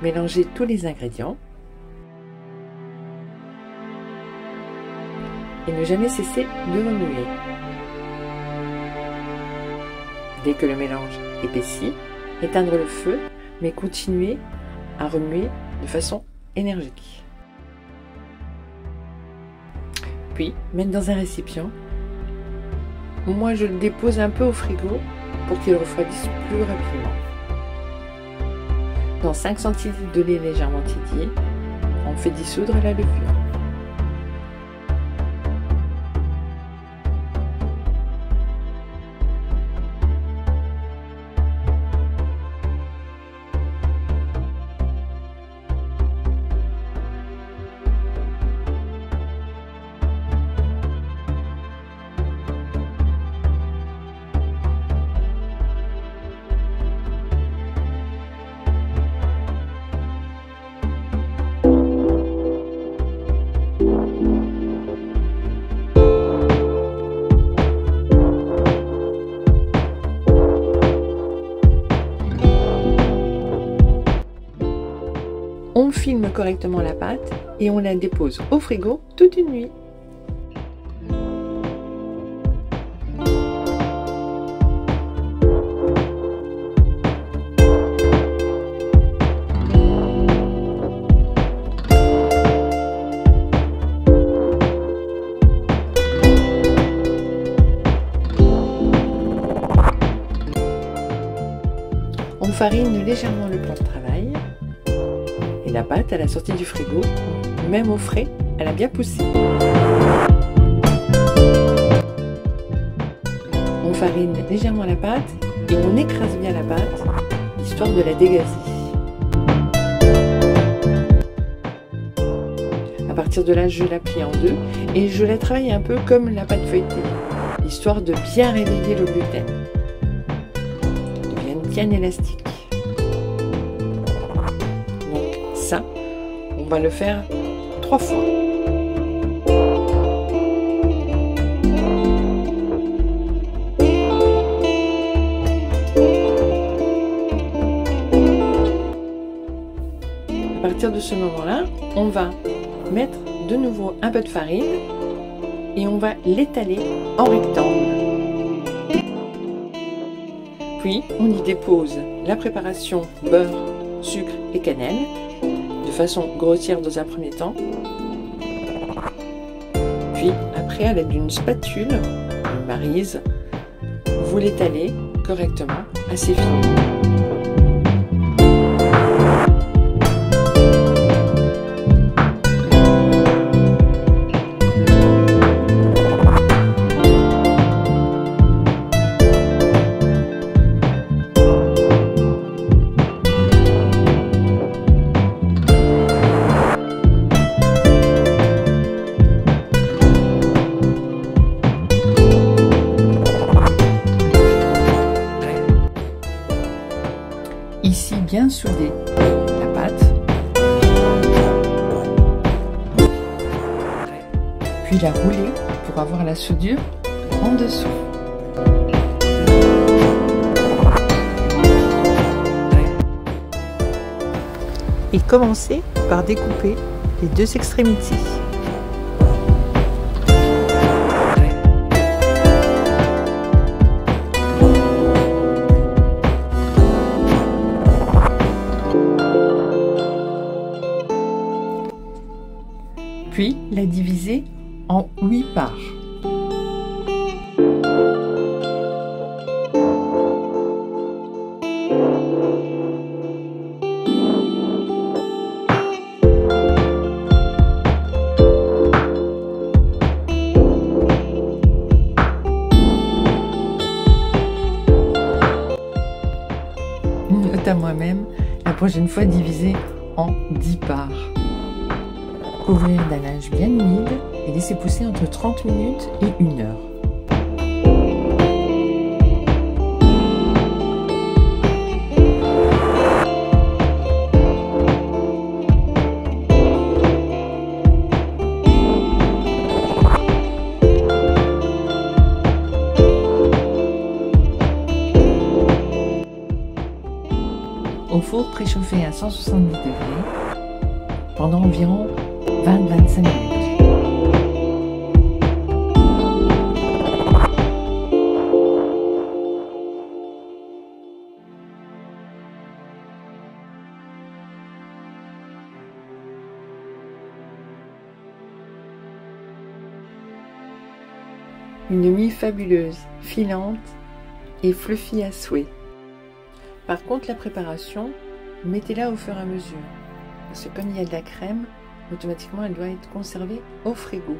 Mélangez tous les ingrédients et ne jamais cesser de remuer. Dès que le mélange épaissit, éteindre le feu, mais continuer à remuer de façon énergique. Puis, mettre dans un récipient. Moi, je le dépose un peu au frigo pour qu'il refroidisse plus rapidement. Dans 5 centilitres de lait légèrement tiédi, on fait dissoudre la levure. On filme correctement la pâte et on la dépose au frigo toute une nuit. On farine légèrement le plan de travail. La pâte à la sortie du frigo, même au frais, elle a bien poussé. On farine légèrement la pâte et on écrase bien la pâte, histoire de la dégazer. À partir de là, je la plie en deux et je la travaille un peu comme la pâte feuilletée, histoire de bien réveiller le gluten. Elle devient bien élastique. Ça, on va le faire 3 fois. À partir de ce moment-là, on va mettre de nouveau un peu de farine et on va l'étaler en rectangle. Puis, on y dépose la préparation beurre, sucre et cannelle, de façon grossière dans un premier temps. Puis après, à l'aide d'une spatule, une maryse, vous l'étalez correctement, assez finement. Ici, bien souder la pâte, puis la rouler pour avoir la soudure en dessous. Et commencez par découper les 2 extrémités. Puis la diviser en 8 parts. Note à moi-même, la prochaine fois diviser en 10 parts. Couvrir d'un linge bien humide et laisser pousser entre 30 minutes et 1 heure. au four préchauffé à 170 degrés pendant environ 20-25 minutes. Une mie fabuleuse, filante et fluffy à souhait. Par contre, la préparation, mettez-la au fur et à mesure. Parce que comme il y a de la crème, automatiquement elle doit être conservée au frigo.